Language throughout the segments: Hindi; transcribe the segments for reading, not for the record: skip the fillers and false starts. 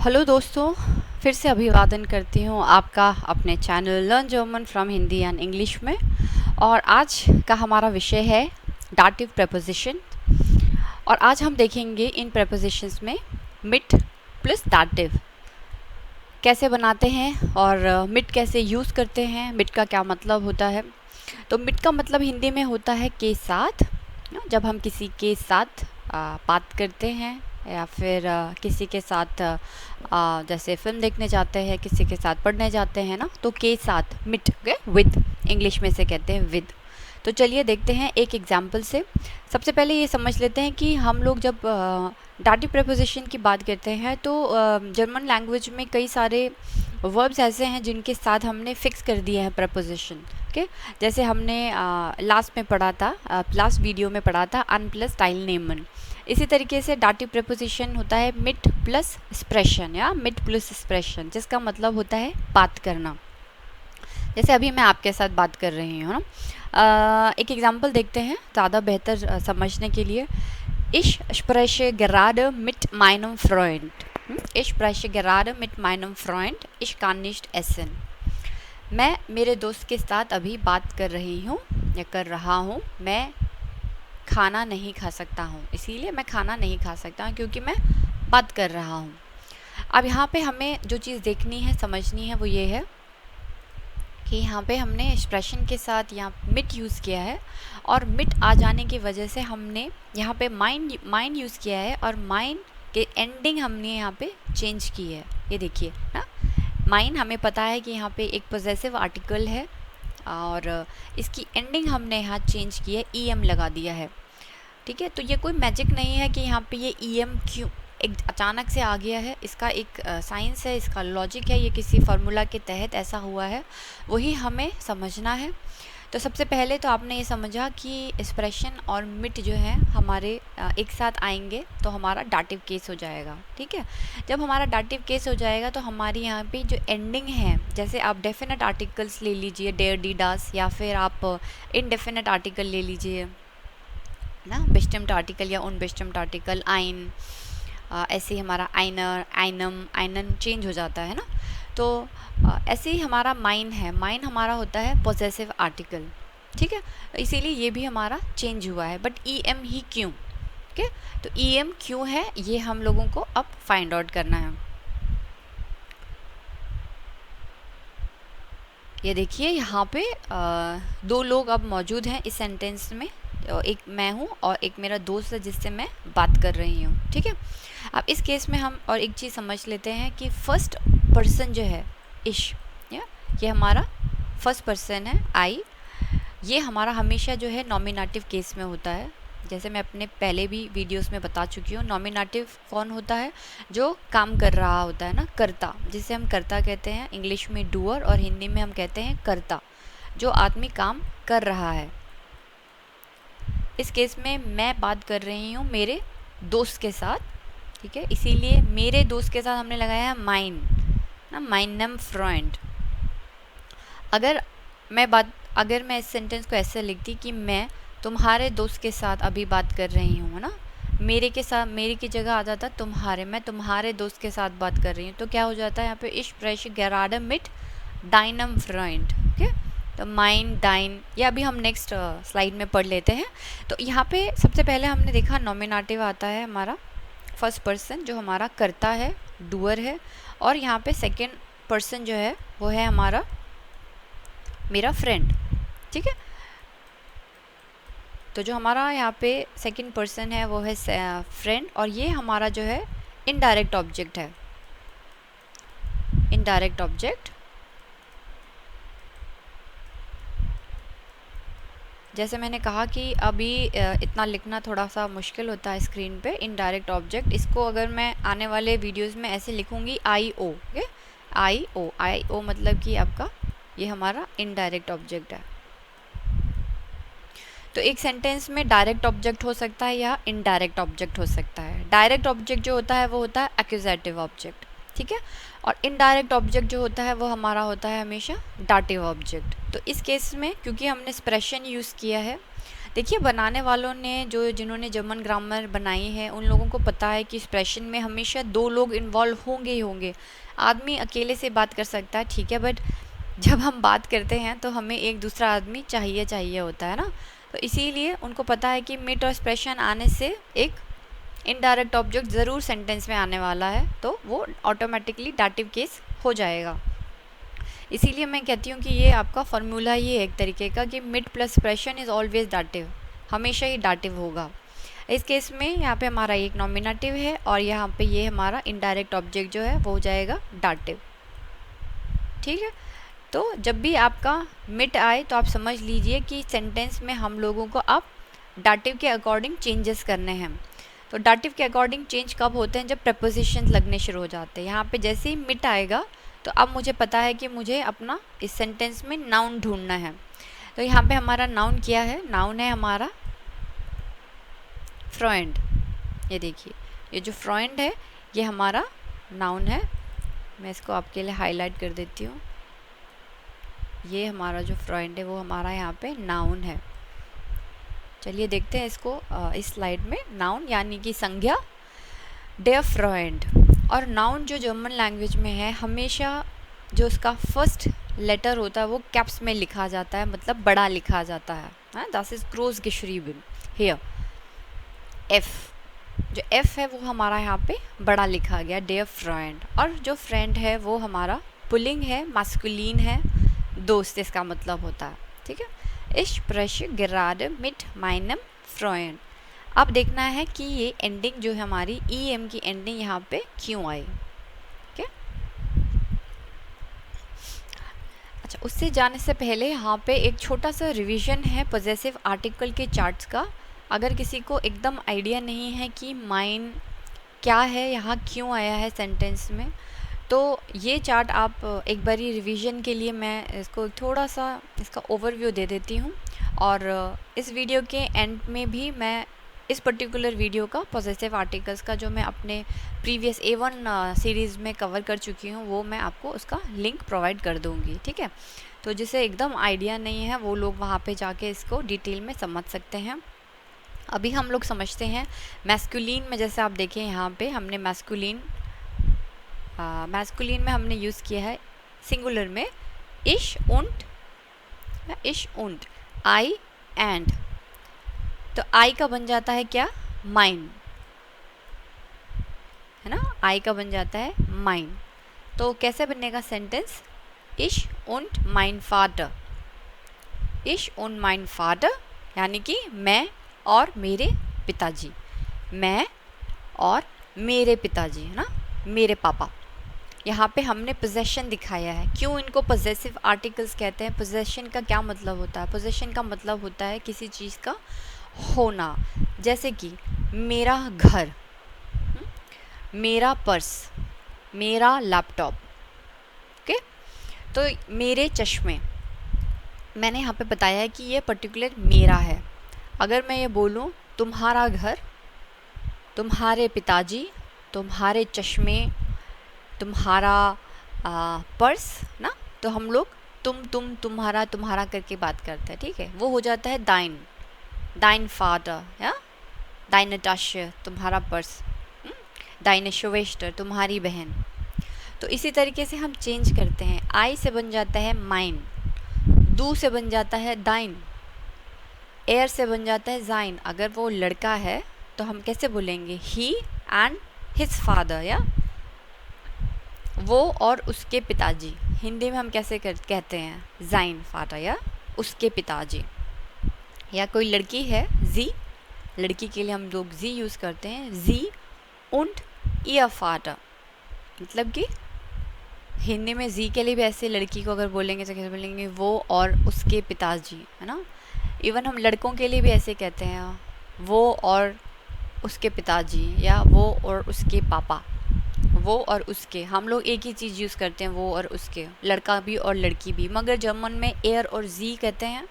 हेलो दोस्तों, फिर से अभिवादन करती हूँ आपका अपने channel learn German from Hindi and English में। और आज का हमारा विषय है डाटिव प्रेपोजिशन। और आज हम देखेंगे इन प्रेपोजिशंस में मिट प्लस डाटिव कैसे बनाते हैं और मिट कैसे यूज़ करते हैं, मिट का क्या मतलब होता है। तो मिट का मतलब हिंदी में होता है के साथ। जब हम किसी के साथ बात करते हैं या फिर किसी के साथ जैसे फिल्म देखने जाते हैं, किसी के साथ पढ़ने जाते हैं ना, तो के साथ मिट विद इंग्लिश में से कहते हैं विद। तो चलिए देखते हैं एक एग्जाम्पल से। सबसे पहले ये समझ लेते हैं कि हम लोग जब डाटिव प्रेपोजिशन की बात करते हैं तो जर्मन लैंग्वेज में कई सारे वर्ब्स ऐसे हैं जिनके साथ हमने फिक्स कर दिए हैं प्रेपोजिशन। ओके, जैसे हमने लास्ट में पढ़ा था, लास्ट वीडियो में पढ़ा था अन प्लस टाइलनेमन। इसी तरीके से डाटिव प्रेपोजिशन होता है मिट प्लस एक्सप्रेशन या मिट प्लस एक्सप्रेशन, जिसका मतलब होता है बात करना। जैसे अभी मैं आपके साथ बात कर रही हूँ ना। एक एग्जांपल देखते हैं ज़्यादा बेहतर समझने के लिए। Ich spreche gerade mit meinem Freund. Ich spreche gerade mit meinem Freund. Ich kann nicht essen. मैं मेरे दोस्त के साथ अभी बात कर रही हूँ या कर रहा हूँ। मैं खाना नहीं खा सकता हूँ, इसीलिए मैं खाना नहीं खा सकता हूँ क्योंकि मैं बात कर रहा हूँ। अब यहाँ पे हमें जो चीज़ देखनी है, समझनी है, वो ये है कि यहाँ पे हमने एक्सप्रेशन के साथ यहाँ मिट यूज़ किया है और मिट आ जाने की वजह से हमने यहाँ पे माइन यूज़ किया है और माइन के एंडिंग हमने यहाँ पे चेंज की है। ये देखिए ना, माइन हमें पता है कि यहाँ पे एक पोजेसिव आर्टिकल है और इसकी एंडिंग हमने यहाँ चेंज की है, ईएम लगा दिया है। ठीक है, तो ये कोई मैजिक नहीं है कि यहाँ पे ये ईएम क्यों एक अचानक से आ गया है। इसका एक साइंस है, इसका लॉजिक है, ये किसी फार्मूला के तहत ऐसा हुआ है, वही हमें समझना है। तो सबसे पहले तो आपने ये समझा कि एक्सप्रेशन और मिट जो है हमारे एक साथ आएंगे तो हमारा डाटिव केस हो जाएगा। ठीक है, जब हमारा डाटिव केस हो जाएगा तो हमारी यहाँ पे जो एंडिंग है, जैसे आप डेफिनेट आर्टिकल्स ले लीजिए, डेयर डी डास, या फिर आप इनडेफिनेट आर्टिकल ले लीजिए ना, बेस्टिम्ड आर्टिकल या उनबेस्टिम्ड आर्टिकल, आइन, ऐसे ही हमारा आइनर, आइनम, आइनन चेंज हो जाता है ना। तो ऐसे ही हमारा माइन है, माइन हमारा होता है पोजेसिव आर्टिकल। ठीक है, इसीलिए ये भी हमारा चेंज हुआ है, बट ई एम ही क्यों। ठीक है, तो ई एम क्यों है ये हम लोगों को अब फाइंड आउट करना है। ये देखिए यहाँ पे दो लोग अब मौजूद हैं इस सेंटेंस में। एक मैं हूँ और एक मेरा दोस्त है जिससे मैं बात कर रही हूँ। ठीक है, अब इस केस में हम और एक चीज़ समझ लेते हैं कि फर्स्ट पर्सन जो है इश, ये हमारा फर्स्ट पर्सन है, आई। ये हमारा हमेशा जो है नॉमिनेटिव केस में होता है। जैसे मैं अपने पहले भी वीडियोस में बता चुकी हूँ, नॉमिनेटिव कौन होता है, जो काम कर रहा होता है ना, कर्ता, जिसे हम कर्ता कहते हैं। इंग्लिश में डूअर और हिंदी में हम कहते हैं कर्ता, जो आदमी काम कर रहा है। इस केस में मैं बात कर रही हूँ मेरे दोस्त के साथ। ठीक है, इसीलिए मेरे दोस्त के साथ हमने लगाया है माइन ना, माइनम फ्रेंड। अगर मैं इस सेंटेंस को ऐसे लिखती कि मैं तुम्हारे दोस्त के साथ अभी बात कर रही हूँ ना, मेरे के साथ, मेरे की जगह आ जाता तुम्हारे, मैं तुम्हारे दोस्त के साथ बात कर रही हूँ, तो क्या हो जाता है यहाँ पे इश प्रेश गराडम मिट डाइनम फ्रेंड। ओके, तो माइन, डाइन, ये अभी हम नेक्स्ट स्लाइड में पढ़ लेते हैं। तो यहाँ पे सबसे पहले हमने देखा नॉमिनेटिव आता है हमारा फर्स्ट पर्सन, जो हमारा कर्ता है, डूअर है, और यहाँ पे सेकेंड पर्सन जो है वो है हमारा मेरा फ्रेंड। ठीक है, तो जो हमारा यहाँ पे सेकंड पर्सन है वो है फ्रेंड, और ये हमारा जो है इनडायरेक्ट ऑब्जेक्ट है, इनडायरेक्ट ऑब्जेक्ट। जैसे मैंने कहा कि अभी इतना लिखना थोड़ा सा मुश्किल होता है स्क्रीन पे, इनडायरेक्ट ऑब्जेक्ट। इसको अगर मैं आने वाले वीडियोस में ऐसे लिखूंगी आई ओ, आई ओ मतलब कि आपका ये हमारा इनडायरेक्ट ऑब्जेक्ट है। तो एक सेंटेंस में डायरेक्ट ऑब्जेक्ट हो सकता है या इनडायरेक्ट ऑब्जेक्ट हो सकता है। डायरेक्ट ऑब्जेक्ट जो होता है वो होता है एक्यूजेटिव ऑब्जेक्ट। ठीक है, और इनडायरेक्ट ऑब्जेक्ट जो होता है वो हमारा होता है हमेशा डाटिव ऑब्जेक्ट। तो इस केस में क्योंकि हमने एक्सप्रेशन यूज़ किया है, देखिए, बनाने वालों ने जिन्होंने जर्मन ग्रामर बनाई है उन लोगों को पता है कि एक्सप्रेशन में हमेशा दो लोग इन्वॉल्व होंगे ही होंगे। आदमी अकेले से बात कर सकता है, ठीक है, बट जब हम बात करते हैं तो हमें एक दूसरा आदमी चाहिए होता है ना। तो इसीलिए उनको पता है कि मिट और एक्सप्रेशन आने से एक इनडायरेक्ट ऑब्जेक्ट ज़रूर सेंटेंस में आने वाला है, तो वो ऑटोमेटिकली डाटिव केस हो जाएगा। इसीलिए मैं कहती हूँ कि ये आपका फार्मूला ही है एक तरीके का कि mid plus expression is always dative, हमेशा ही डाटिव होगा। इस केस में यहाँ पे हमारा एक नॉमिनेटिव है और यहाँ पे ये हमारा इनडायरेक्ट ऑब्जेक्ट जो है वो हो जाएगा डाटिव। ठीक है, तो जब भी आपका मिट आए तो आप समझ लीजिए कि सेंटेंस में हम लोगों को अब डाटिव के अकॉर्डिंग चेंजेस करने हैं। तो डाटिव के अकॉर्डिंग चेंज कब होते हैं? जब प्रपोजिशन लगने शुरू हो जाते हैं। यहाँ पे जैसे ही मिट आएगा तो अब मुझे पता है कि मुझे अपना इस सेंटेंस में नाउन ढूंढना है। तो यहाँ पे हमारा नाउन क्या है? नाउन है हमारा फ्रेंड। ये देखिए, ये जो फ्रेंड है ये हमारा नाउन है। मैं इसको आपके लिए हाईलाइट कर देती हूँ। ये हमारा जो फ्रेंड है वो हमारा यहाँ पे नाउन है। चलिए देखते हैं इसको इस स्लाइड में। नाउन यानी कि संज्ञा, डेयर फ्रेंड। और नाउन जो जर्मन लैंग्वेज में है हमेशा जो उसका फर्स्ट लेटर होता है वो कैप्स में लिखा जाता है, मतलब बड़ा लिखा जाता है। das ist groß geschrieben here। F, जो एफ है वो हमारा यहाँ पे बड़ा लिखा गया, डेयर फ्रेंड। और जो फ्रेंड है वो हमारा पुलिंग है, मास्कुलिन है, दोस्त इसका मतलब होता है। ठीक है, Ich spreche gerade mit meinem Freund। अब देखना है कि ये एंडिंग जो है हमारी EM की एंडिंग यहाँ पे क्यों आई। ठीक है, अच्छा, उससे जाने से पहले यहाँ पे एक छोटा सा रिवीजन है पॉजेसिव आर्टिकल के चार्ट्स का। अगर किसी को एकदम आइडिया नहीं है कि माइन क्या है, यहाँ क्यों आया है सेंटेंस में, तो ये चार्ट आप एक बारी रिवीजन के लिए मैं इसको थोड़ा सा इसका ओवरव्यू दे देती हूँ। और इस वीडियो के एंड में भी मैं इस पर्टिकुलर वीडियो का पॉजेसिव आर्टिकल्स का जो मैं अपने प्रीवियस A1 सीरीज़ में कवर कर चुकी हूँ वो मैं आपको उसका लिंक प्रोवाइड कर दूँगी। ठीक है, तो जिसे एकदम आइडिया नहीं है वो लोग वहाँ पे जाके इसको डिटेल में समझ सकते हैं। अभी हम लोग समझते हैं मैस्कुलिन में। जैसे आप देखें यहाँ पे हमने मैस्कुलिन में हमने यूज़ किया है सिंगुलर में इश उंट, आई एंड। तो आई का बन जाता है क्या? माइन, है ना, आई का बन जाता है माइन। तो कैसे बनेगा सेंटेंस? इश उंट माइन फादर, इश उंट माइन फादर यानी कि मैं और मेरे पिताजी, मैं और मेरे पिताजी, है ना, मेरे पापा। यहाँ पे हमने पोजेशन दिखाया है। क्यों इनको पोजेसिव आर्टिकल्स कहते हैं? पोजेशन का क्या मतलब होता है? पोजेशन का मतलब होता है किसी चीज़ का होना। जैसे कि मेरा घर, मेरा पर्स, मेरा लैपटॉप। ओके, तो मेरे चश्मे, मैंने यहाँ पे बताया है कि ये पर्टिकुलर मेरा है। अगर मैं ये बोलूँ तुम्हारा घर, तुम्हारे पिताजी, तुम्हारे चश्मे, तुम्हारा पर्स ना, तो हम लोग तुम्हारा करके बात करते हैं। ठीक है, वो हो जाता है दाइन फादर या दाइने टाशे, तुम्हारा पर्स, दाइने शोवेस्टर, तुम्हारी बहन। तो इसी तरीके से हम चेंज करते हैं। आई से बन जाता है माइन, दू से बन जाता है दाइन, एयर से बन जाता है जाइन। अगर वो लड़का है तो हम कैसे बोलेंगे? ही एंड हिज फादर, या वो और उसके पिताजी। हिंदी में हम कैसे कहते हैं? जाइन फादर, या उसके पिताजी। या कोई लड़की है, जी, लड़की के लिए हम लोग जी यूज़ करते हैं, जी उंट इयर फादर। मतलब कि हिंदी में जी के लिए भी ऐसे लड़की को अगर बोलेंगे तो कैसे बोलेंगे? वो और उसके पिताजी, है ना। इवन हम लड़कों के लिए भी ऐसे कहते हैं, वो और उसके पिताजी, या वो और उसके पापा, वो और उसके। हम लोग एक ही चीज़ यूज़ करते हैं, वो और उसके, लड़का भी और लड़की भी। मगर जर्मन में एयर और जी कहते हैं।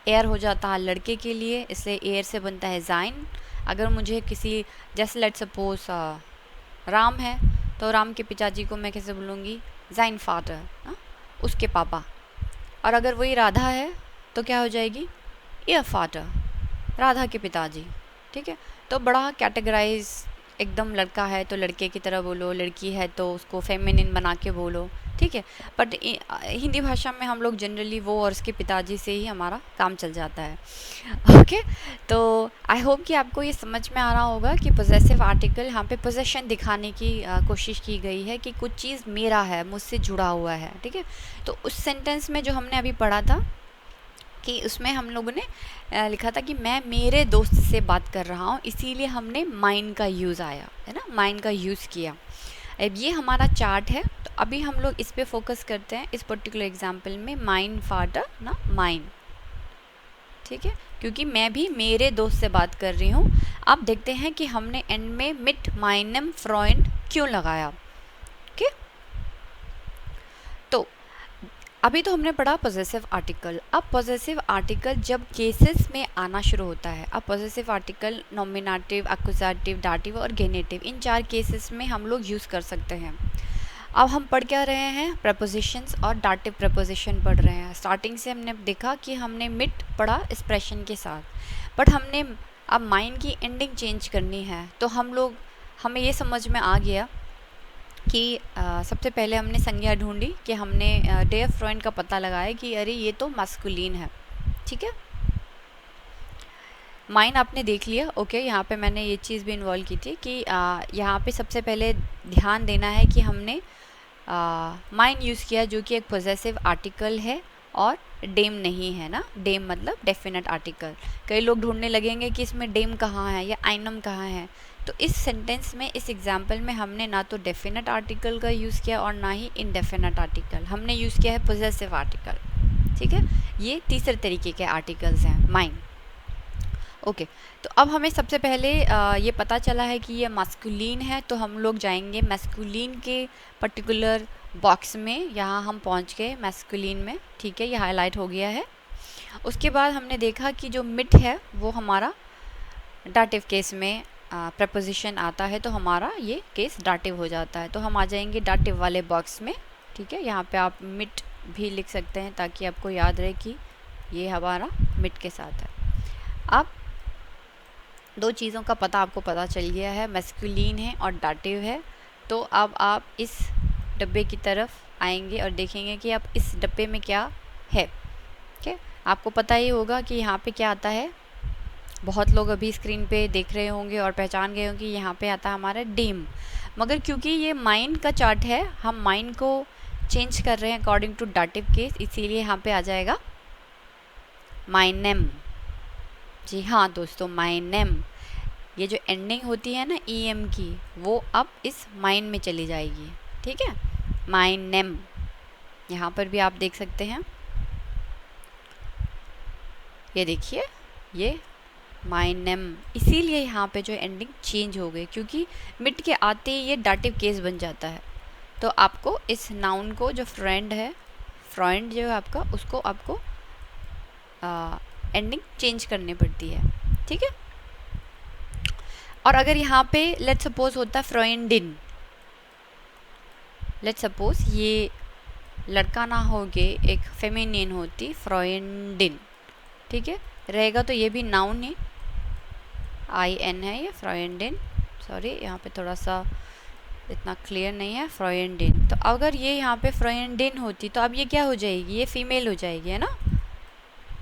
एयर हो जाता है लड़के के लिए, इसलिए एयर से बनता है जाइन। अगर मुझे किसी, जैसे लेट्स सपोज राम है तो राम के पिताजी को मैं कैसे बोलूँगी? जाइन फादर, उसके पापा। और अगर वही राधा है तो क्या हो जाएगी? इयर फादर, राधा के पिताजी, ठीक है। तो बड़ा कैटेगराइज, एकदम लड़का है तो लड़के की तरह बोलो, लड़की है तो उसको फेमिनिन बना के बोलो, ठीक है। बट हिंदी भाषा में हम लोग जनरली वो और उसके पिताजी से ही हमारा काम चल जाता है। ओके, तो आई होप कि आपको ये समझ में आ रहा होगा कि पोजेसिव आर्टिकल यहाँ पे पोजेशन दिखाने की कोशिश की गई है कि कुछ चीज़ मेरा है, मुझसे जुड़ा हुआ है, ठीक है। तो उस सेंटेंस में जो हमने अभी पढ़ा था कि उसमें हम लोगों ने लिखा था कि मैं मेरे दोस्त से बात कर रहा हूँ, इसीलिए हमने माइन का यूज़ आया है ना, माइन का यूज़ किया। अब ये हमारा चार्ट है, तो अभी हम लोग इस पे फोकस करते हैं इस पर्टिकुलर एग्जांपल में, माइन फादर ना माइन, ठीक है, क्योंकि मैं भी मेरे दोस्त से बात कर रही हूँ। अब देखते हैं कि हमने एंड में मिट माइनम फ्रॉइंड क्यों लगाया। ओके, तो अभी तो हमने पढ़ा पॉजेसिव आर्टिकल। अब पॉजेसिव आर्टिकल जब केसेस में आना शुरू होता है, अब possessive article nominative, accusative, dative और गेनेटिव, इन 4 केसेस में हम लोग यूज़ कर सकते हैं। अब हम पढ़ क्या रहे हैं, प्रपोजिशंस और डाटिव प्रपोजिशन पढ़ रहे हैं। स्टार्टिंग से हमने देखा कि हमने मिट पढ़ा एक्सप्रेशन के साथ, बट हमने अब माइन की एंडिंग चेंज करनी है, तो हमें ये समझ में आ गया कि सबसे पहले हमने संज्ञा ढूंढी कि हमने डेयर फ्रॉइंड का पता लगाया कि अरे ये तो मस्कुलिन है, ठीक है। माइन आपने देख लिया, ओके। यहाँ पे मैंने ये चीज़ भी इन्वॉल्व की थी कि यहाँ पे सबसे पहले ध्यान देना है कि हमने माइन यूज़ किया जो कि एक पोजेसिव आर्टिकल है और डेम नहीं है ना। डेम मतलब डेफिनेट आर्टिकल। कई लोग ढूंढने लगेंगे कि इसमें डेम कहाँ है या आइनम कहाँ है। तो इस सेंटेंस में, इस एग्जाम्पल में हमने ना तो डेफिनेट आर्टिकल का यूज़ किया और ना ही इनडेफिनेट आर्टिकल, हमने यूज़ किया है पोजेसिव आर्टिकल, ठीक है। ये तीसरे तरीके के आर्टिकल्स हैं माइन, ओके। तो अब हमें सबसे पहले ये पता चला है कि ये मास्कुलिन है, तो हम लोग जाएंगे मैस्कुलिन के पर्टिकुलर बॉक्स में। यहाँ हम पहुँच गए मैस्कुलिन में, ठीक है, ये हाईलाइट हो गया है। उसके बाद हमने देखा कि जो मिट है वो हमारा डाटिव केस में प्रपोजिशन आता है, तो हमारा ये केस डाटिव हो जाता है। तो हम आ जाएंगे डाटिव वाले बॉक्स में, ठीक है। यहाँ पे आप मिट भी लिख सकते हैं ताकि आपको याद रहे कि ये हमारा मिट के साथ है। अब 2 चीज़ों का आपको पता चल गया है, मैस्कुलिन है और डाटिव है। तो अब आप इस डब्बे की तरफ आएंगे और देखेंगे कि अब इस डब्बे में क्या है, ठीक है। आपको पता ही होगा कि यहाँ पे क्या आता है। बहुत लोग अभी स्क्रीन पे देख रहे होंगे और पहचान गए होंगे कि यहाँ पे आता है हमारा डेम। मगर क्योंकि ये माइन का चार्ट है, हम माइन को चेंज कर रहे हैं अकॉर्डिंग टू डाटिव केस, इसीलिए यहाँ पे आ जाएगा माइनेम। जी हाँ दोस्तों, माइनेम। ये जो एंडिंग होती है ना EM की, वो अब इस माइन में चली जाएगी, ठीक है। माइनेम, यहाँ पर भी आप देख सकते हैं, ये देखिए, ये माइनेम। इसीलिए यहाँ पे जो एंडिंग चेंज हो गई, क्योंकि मिट के आते ही ये डाटिव केस बन जाता है। तो आपको इस नाउन को, जो फ्रेंड है, फ्रॉइंड जो है आपका, उसको आपको एंडिंग चेंज करनी पड़ती है, ठीक है। और अगर यहाँ पे लेट सपोज होता फ्रॉइंडिन, लेट सपोज ये लड़का ना होके एक फेमिनिन होती फ्रॉइंडिन, ठीक है, रहेगा तो ये भी नाउन है, IN है ये फ्रॉइंडिन। सॉरी, यहाँ पे थोड़ा सा इतना क्लियर नहीं है, फ्रॉइंडिन। तो अगर ये यहाँ पे फ्रॉइंडिन होती तो अब ये क्या हो जाएगी, ये फीमेल हो जाएगी, है ना।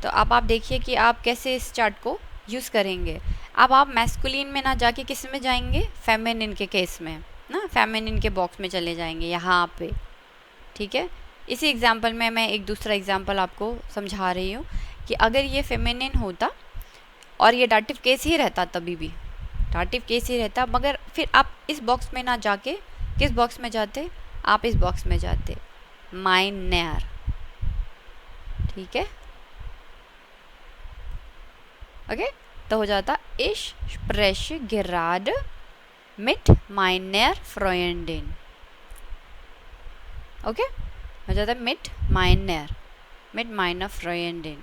तो अब आप देखिए कि आप कैसे इस चार्ट को यूज़ करेंगे। अब आप मैस्कुलिन में ना जाके किस में जाएंगे, फेमिनिन के केस में ना, फेमिनिन के बॉक्स में चले जाएंगे यहाँ पे, ठीक है। इसी एग्जांपल में मैं एक दूसरा एग्जांपल आपको समझा रही हूँ कि अगर ये फेमिनिन होता और ये डाटिव केस ही रहता, तभी भी डाटिव केस ही रहता, मगर फिर आप इस बॉक्स में ना जाके किस बॉक्स में जाते, आप इस बॉक्स में जाते, माइनर, ठीक है, ओके। तो हो जाता Ich spreche gerade mit meiner Freundin, okay, हो जाता है mit meiner Freundin।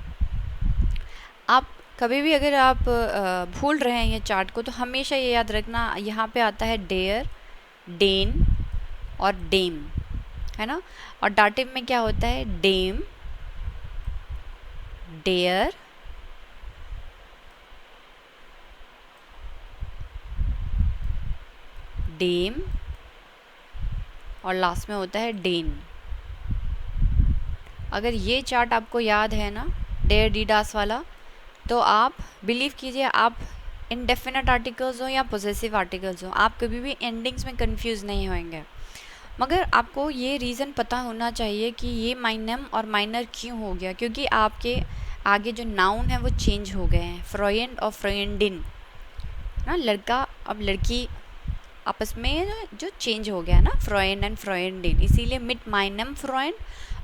आप कभी भी अगर आप भूल रहे हैं ये चार्ट को, तो हमेशा ये याद रखना, यहाँ पे आता है डेयर, डेन और डेम, है ना। और डाटिव में क्या होता है, डेम, डेयर, डेम और लास्ट में होता है डेन। अगर ये चार्ट आपको याद है ना, डेयर डीडास वाला, तो आप बिलीव कीजिए, आप इंडेफिनेट आर्टिकल्स हो या पोजेसिव आर्टिकल्स हो, आप कभी भी एंडिंग्स में कंफ्यूज नहीं होंगे। मगर आपको ये रीज़न पता होना चाहिए कि ये माइनम और माइनर क्यों हो गया, क्योंकि आपके आगे जो नाउन है वो चेंज हो गए हैं, फ्रॉयड और फ्रॉयडिन ना, लड़का अब लड़की आपस में जो चेंज हो गया ना, फ्रॉयड एंड फ्रॉयडिन, इसीलिए मिट माइनम फ्रॉयड,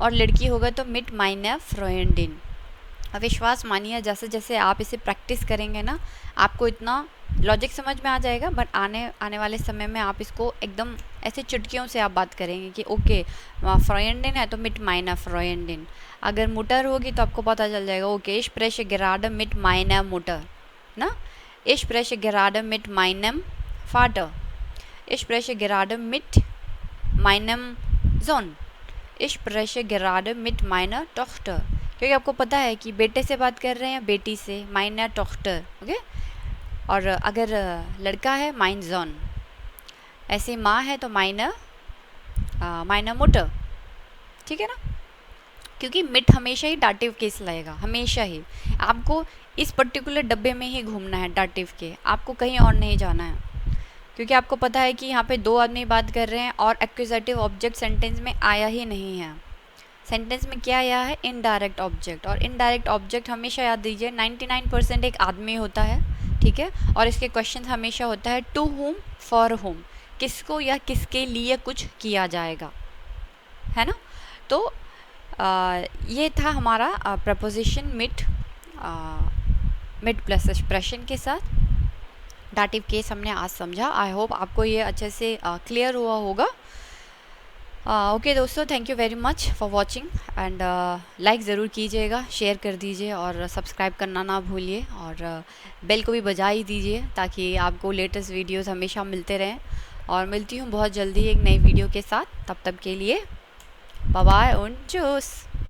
और लड़की होगा तो मिट माइनर फ्रॉयडिन। अब विश्वास मानिए, जैसे जैसे आप इसे प्रैक्टिस करेंगे ना, आपको इतना लॉजिक समझ में आ जाएगा, बट आने वाले समय में आप इसको एकदम ऐसे चुटकियों से आप बात करेंगे कि ओके फ्रॉयडिन है तो मिट माइनर फ्रॉयडिन। अगर मुटर होगी तो आपको पता चल जाएगा, ओके इश प्रेश gerade मिट माइनर मुटर ना, इश प्रेश gerade मिट माइनम फादर, इश प्रेश gerade मिट माइनम जोन, इश प्रेश gerade मिट माइनर टॉक्टर, क्योंकि आपको पता है कि बेटे से बात कर रहे हैं, बेटी से, माइनर टॉक्टर, ओके। और अगर लड़का है माइन जोन, ऐसे माँ है तो माइनर मोटर, ठीक है ना, क्योंकि मिट हमेशा ही डाटिव केस लाएगा, हमेशा ही। आपको इस पर्टिकुलर डब्बे में ही घूमना है डाटिव के, आपको कहीं और नहीं जाना है, क्योंकि आपको पता है कि यहाँ पे दो आदमी बात कर रहे हैं और एक्यूजेटिव ऑब्जेक्ट सेंटेंस में आया ही नहीं है। सेंटेंस में क्या आया है, इनडायरेक्ट ऑब्जेक्ट, और इनडायरेक्ट ऑब्जेक्ट हमेशा याद दीजिए 99% एक आदमी होता है, ठीक है। और इसके क्वेश्चन हमेशा होता है टू हुम, फॉर हुम, किसको या किसके लिए कुछ किया जाएगा, है ना। तो ये था हमारा प्रपोजिशन मिट प्लस एक्सप्रेशन के साथ डाटिव केस हमने आज समझा। आई होप आपको ये अच्छे से क्लियर हुआ होगा। ओके दोस्तों, thank you very much for watching, and like ज़रूर कीजिएगा, शेयर कर दीजिए और सब्सक्राइब करना ना भूलिए, और बेल को भी बजा ही दीजिए ताकि आपको लेटेस्ट वीडियोस हमेशा मिलते रहें। और मिलती हूँ बहुत जल्दी एक नई वीडियो के साथ, तब तक के लिए बाय बाय और चूस।